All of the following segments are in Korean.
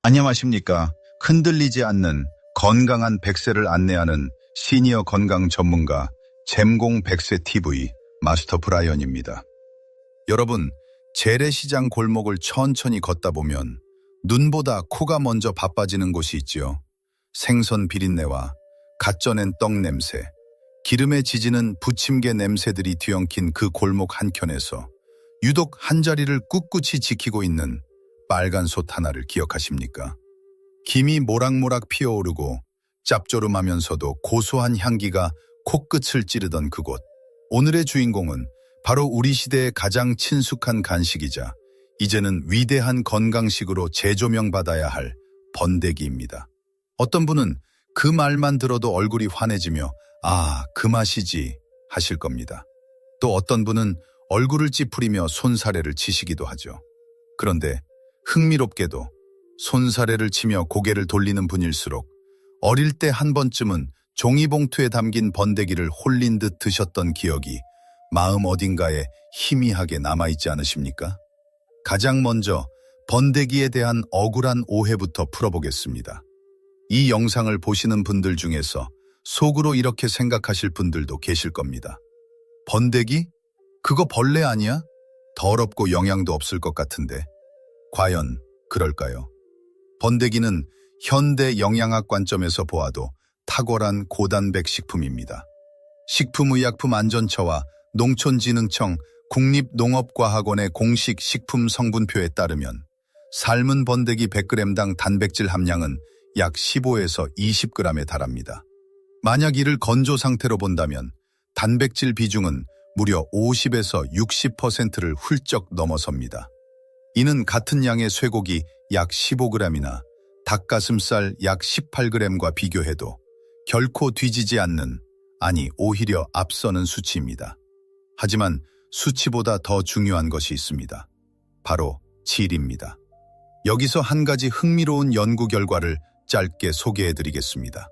안녕하십니까. 흔들리지 않는 건강한 100세를 안내하는 시니어 건강 전문가 잼공 100세 TV 마스터 브라이언입니다. 여러분, 재래시장 골목을 천천히 걷다 보면 눈보다 코가 먼저 바빠지는 곳이 있지요. 생선 비린내와 갓 쪄낸 떡 냄새, 기름에 지지는 부침개 냄새들이 뒤엉킨 그 골목 한켠에서 유독 한자리를 꿋꿋이 지키고 있는 빨간 솥 하나를 기억하십니까? 김이 모락모락 피어오르고 짭조름하면서도 고소한 향기가 코끝을 찌르던 그곳. 오늘의 주인공은 바로 우리 시대의 가장 친숙한 간식이자 이제는 위대한 건강식으로 재조명받아야 할 번데기입니다. 어떤 분은 그 말만 들어도 얼굴이 환해지며 아, 그 맛이지 하실 겁니다. 또 어떤 분은 얼굴을 찌푸리며 손사래를 치시기도 하죠. 그런데 흥미롭게도 손사래를 치며 고개를 돌리는 분일수록 어릴 때 한 번쯤은 종이봉투에 담긴 번데기를 홀린 듯 드셨던 기억이 마음 어딘가에 희미하게 남아있지 않으십니까? 가장 먼저 번데기에 대한 억울한 오해부터 풀어보겠습니다. 이 영상을 보시는 분들 중에서 속으로 이렇게 생각하실 분들도 계실 겁니다. 번데기? 그거 벌레 아니야? 더럽고 영양도 없을 것 같은데. 과연 그럴까요? 번데기는 현대 영양학 관점에서 보아도 탁월한 고단백 식품입니다. 식품의약품안전처와 농촌진흥청 국립농업과학원의 공식 식품 성분표에 따르면 삶은 번데기 100g당 단백질 함량은 약 15에서 20g에 달합니다. 만약 이를 건조 상태로 본다면 단백질 비중은 무려 50에서 60%를 훌쩍 넘어섭니다. 이는 같은 양의 쇠고기 약 15g이나 닭가슴살 약 18g과 비교해도 결코 뒤지지 않는, 아니 오히려 앞서는 수치입니다. 하지만 수치보다 더 중요한 것이 있습니다. 바로 질입니다. 여기서 한 가지 흥미로운 연구 결과를 짧게 소개해드리겠습니다.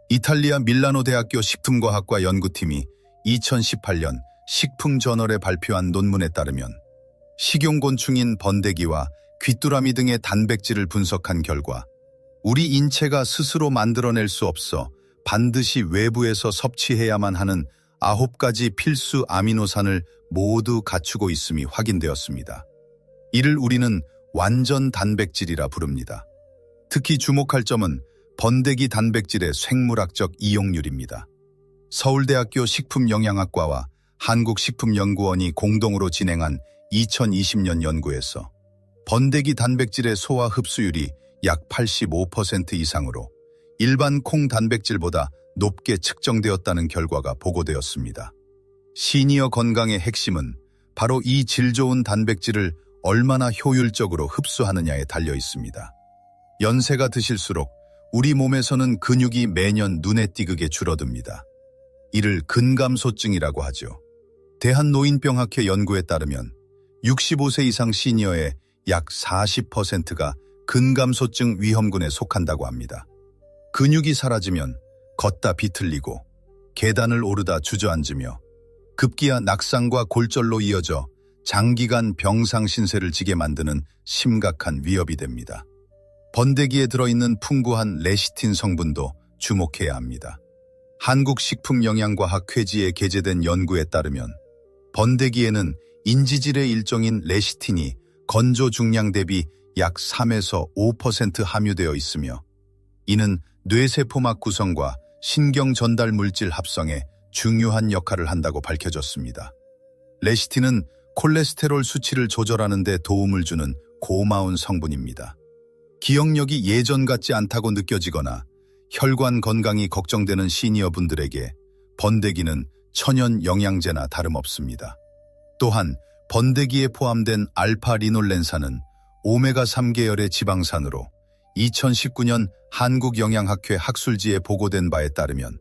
이탈리아 밀라노 대학교 식품과학과 연구팀이 2018년 식품저널에 발표한 논문에 따르면 식용곤충인 번데기와 귀뚜라미 등의 단백질을 분석한 결과 우리 인체가 스스로 만들어낼 수 없어 반드시 외부에서 섭취해야만 하는 9가지 필수 아미노산을 모두 갖추고 있음이 확인되었습니다. 이를 우리는 완전 단백질이라 부릅니다. 특히 주목할 점은 번데기 단백질의 생물학적 이용률입니다. 서울대학교 식품영양학과와 한국식품연구원이 공동으로 진행한 2020년 연구에서 번데기 단백질의 소화 흡수율이 약 85% 이상으로 일반 콩 단백질보다 높게 측정되었다는 결과가 보고되었습니다. 시니어 건강의 핵심은 바로 이 질 좋은 단백질을 얼마나 효율적으로 흡수하느냐에 달려 있습니다. 연세가 드실수록 우리 몸에서는 근육이 매년 눈에 띄게 줄어듭니다. 이를 근감소증이라고 하죠. 대한노인병학회 연구에 따르면 65세 이상 시니어의 약 40%가 근감소증 위험군에 속한다고 합니다. 근육이 사라지면 걷다 비틀리고 계단을 오르다 주저앉으며 급기야 낙상과 골절로 이어져 장기간 병상 신세를 지게 만드는 심각한 위협이 됩니다. 번데기에 들어있는 풍부한 레시틴 성분도 주목해야 합니다. 한국식품영양과학 회지에 게재된 연구에 따르면 번데기에는 인지질의 일종인 레시틴이 건조 중량 대비 약 3에서 5% 함유되어 있으며 이는 뇌세포막 구성과 신경 전달 물질 합성에 중요한 역할을 한다고 밝혀졌습니다. 레시틴은 콜레스테롤 수치를 조절하는 데 도움을 주는 고마운 성분입니다. 기억력이 예전 같지 않다고 느껴지거나 혈관 건강이 걱정되는 시니어분들에게 번데기는 천연 영양제나 다름없습니다. 또한 번데기에 포함된 알파-리놀렌산은 오메가3 계열의 지방산으로 2019년 한국영양학회 학술지에 보고된 바에 따르면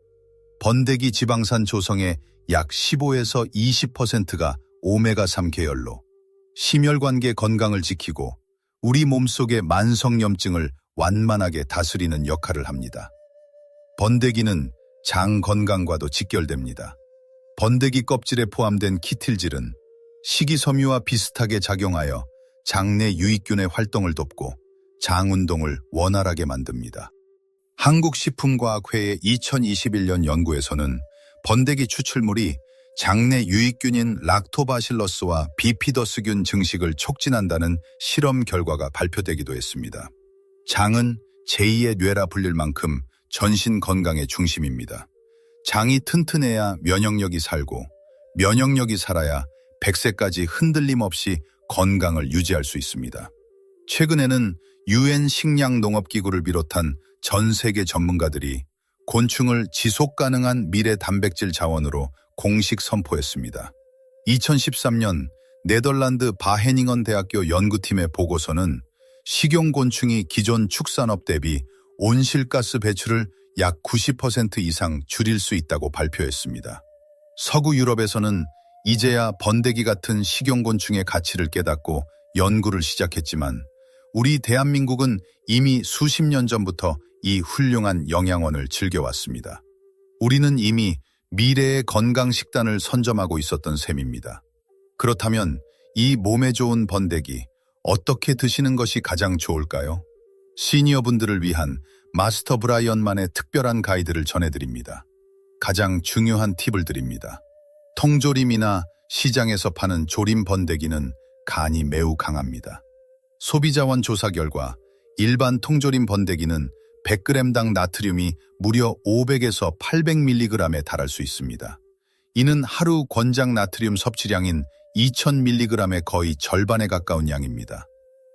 번데기 지방산 조성의 약 15에서 20%가 오메가3 계열로 심혈관계 건강을 지키고 우리 몸속의 만성염증을 완만하게 다스리는 역할을 합니다. 번데기는 장 건강과도 직결됩니다. 번데기 껍질에 포함된 키틸질은 식이섬유와 비슷하게 작용하여 장내 유익균의 활동을 돕고 장 운동을 원활하게 만듭니다. 한국식품과학회의 2021년 연구에서는 번데기 추출물이 장내 유익균인 락토바실러스와 비피더스균 증식을 촉진한다는 실험 결과가 발표되기도 했습니다. 장은 제2의 뇌라 불릴 만큼 전신 건강의 중심입니다. 장이 튼튼해야 면역력이 살고 면역력이 살아야 100세까지 흔들림 없이 건강을 유지할 수 있습니다. 최근에는 UN 식량농업기구를 비롯한 전 세계 전문가들이 곤충을 지속 가능한 미래 단백질 자원으로 공식 선포했습니다. 2013년 네덜란드 바헤닝언 대학교 연구팀의 보고서는 식용곤충이 기존 축산업 대비 온실가스 배출을 약 90% 이상 줄일 수 있다고 발표했습니다. 서구 유럽에서는 이제야 번데기 같은 식용곤충의 가치를 깨닫고 연구를 시작했지만 우리 대한민국은 이미 수십 년 전부터 이 훌륭한 영양원을 즐겨왔습니다. 우리는 이미 미래의 건강 식단을 선점하고 있었던 셈입니다. 그렇다면 이 몸에 좋은 번데기 어떻게 드시는 것이 가장 좋을까요? 시니어분들을 위한 마스터 브라이언만의 특별한 가이드를 전해드립니다. 가장 중요한 팁을 드립니다. 통조림이나 시장에서 파는 조림 번데기는 간이 매우 강합니다. 소비자원 조사 결과 일반 통조림 번데기는 100g당 나트륨이 무려 500에서 800mg에 달할 수 있습니다. 이는 하루 권장 나트륨 섭취량인 2000mg의 거의 절반에 가까운 양입니다.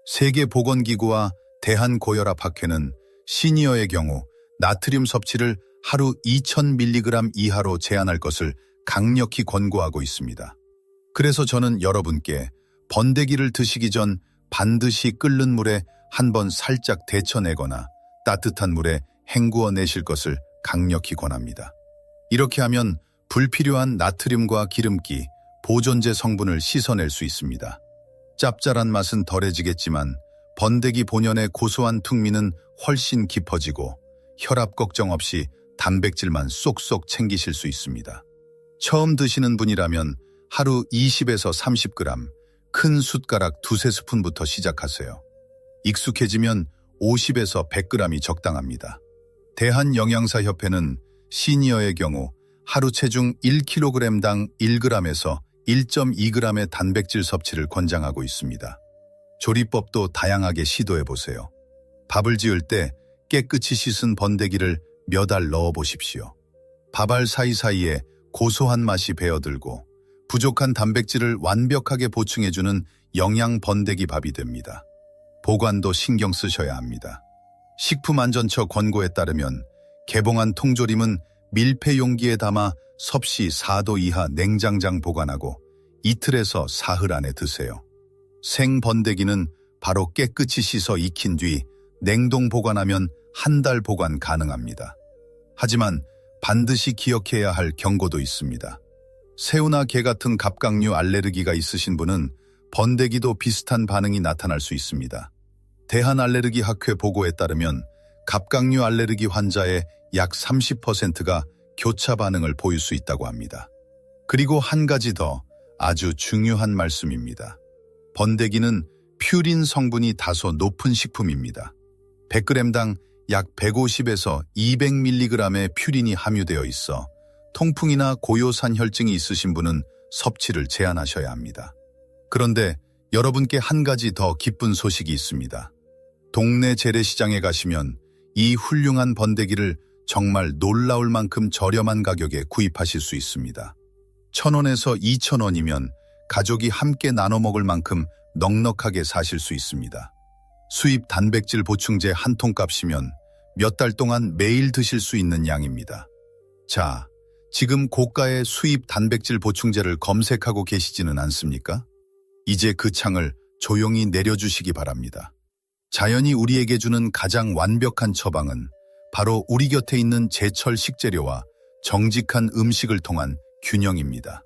세계보건기구와 대한고혈압학회는 시니어의 경우 나트륨 섭취를 하루 2000mg 이하로 제한할 것을 강력히 권고하고 있습니다. 그래서 저는 여러분께 번데기를 드시기 전 반드시 끓는 물에 한번 살짝 데쳐내거나 따뜻한 물에 헹구어 내실 것을 강력히 권합니다. 이렇게 하면 불필요한 나트륨과 기름기, 보존제 성분을 씻어낼 수 있습니다. 짭짤한 맛은 덜해지겠지만 번데기 본연의 고소한 풍미는 훨씬 깊어지고 혈압 걱정 없이 단백질만 쏙쏙 챙기실 수 있습니다. 처음 드시는 분이라면 하루 20에서 30g, 큰 숟가락 2~3스푼부터 시작하세요. 익숙해지면 50에서 100g이 적당합니다. 대한영양사협회는 시니어의 경우 하루 체중 1kg당 1g에서 1.2g의 단백질 섭취를 권장하고 있습니다. 조리법도 다양하게 시도해보세요. 밥을 지을 때 깨끗이 씻은 번데기를 몇 알 넣어보십시오. 밥알 사이사이에 고소한 맛이 배어들고 부족한 단백질을 완벽하게 보충해주는 영양 번데기 밥이 됩니다. 보관도 신경 쓰셔야 합니다. 식품안전처 권고에 따르면 개봉한 통조림은 밀폐 용기에 담아 섭씨 4도 이하 냉장장 보관하고 이틀에서 사흘 안에 드세요. 생 번데기는 바로 깨끗이 씻어 익힌 뒤 냉동 보관하면 한 달 보관 가능합니다. 하지만 반드시 기억해야 할 경고도 있습니다. 새우나 게 같은 갑각류 알레르기가 있으신 분은 번데기도 비슷한 반응이 나타날 수 있습니다. 대한알레르기학회 보고에 따르면 갑각류 알레르기 환자의 약 30%가 교차 반응을 보일 수 있다고 합니다. 그리고 한 가지 더 아주 중요한 말씀입니다. 번데기는 퓨린 성분이 다소 높은 식품입니다. 100g당 약 150에서 200mg의 퓨린이 함유되어 있어 통풍이나 고요산 혈증이 있으신 분은 섭취를 제한하셔야 합니다. 그런데 여러분께 한 가지 더 기쁜 소식이 있습니다. 동네 재래시장에 가시면 이 훌륭한 번데기를 정말 놀라울 만큼 저렴한 가격에 구입하실 수 있습니다. 1,000원에서 2,000원이면 가족이 함께 나눠 먹을 만큼 넉넉하게 사실 수 있습니다. 수입 단백질 보충제 한 통값이면 몇 달 동안 매일 드실 수 있는 양입니다. 자, 지금 고가의 수입 단백질 보충제를 검색하고 계시지는 않습니까? 이제 그 창을 조용히 내려주시기 바랍니다. 자연이 우리에게 주는 가장 완벽한 처방은 바로 우리 곁에 있는 제철 식재료와 정직한 음식을 통한 균형입니다.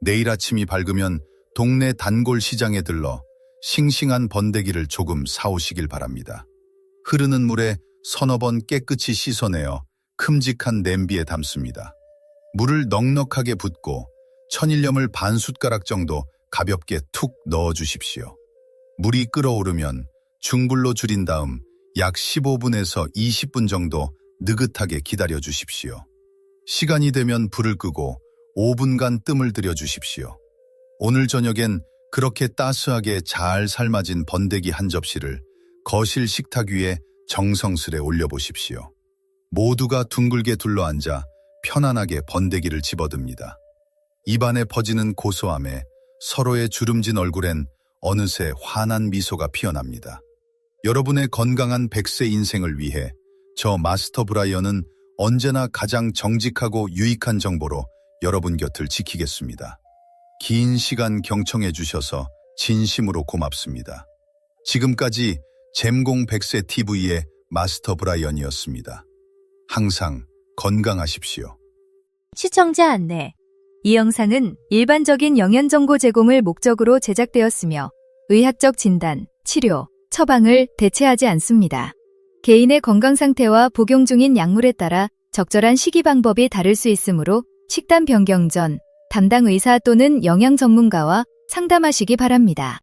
내일 아침이 밝으면 동네 단골 시장에 들러 싱싱한 번데기를 조금 사오시길 바랍니다. 흐르는 물에 서너 번 깨끗이 씻어내어 큼직한 냄비에 담습니다. 물을 넉넉하게 붓고 천일염을 반 숟가락 정도 가볍게 툭 넣어주십시오. 물이 끓어오르면 중불로 줄인 다음 약 15분에서 20분 정도 느긋하게 기다려 주십시오. 시간이 되면 불을 끄고 5분간 뜸을 들여 주십시오. 오늘 저녁엔 그렇게 따스하게 잘 삶아진 번데기 한 접시를 거실 식탁 위에 정성스레 올려보십시오. 모두가 둥글게 둘러앉아 편안하게 번데기를 집어듭니다. 입안에 퍼지는 고소함에 서로의 주름진 얼굴엔 어느새 환한 미소가 피어납니다. 여러분의 건강한 100세 인생을 위해 저 마스터 브라이언은 언제나 가장 정직하고 유익한 정보로 여러분 곁을 지키겠습니다. 긴 시간 경청해 주셔서 진심으로 고맙습니다. 지금까지 잼공 100세 TV의 마스터 브라이언이었습니다. 항상 건강하십시오. 시청자 안내. 이 영상은 일반적인 영양정보 제공을 목적으로 제작되었으며 의학적 진단, 치료, 처방을 대체하지 않습니다. 개인의 건강 상태와 복용 중인 약물에 따라 적절한 식이 방법이 다를 수 있으므로 식단 변경 전 담당 의사 또는 영양 전문가와 상담하시기 바랍니다.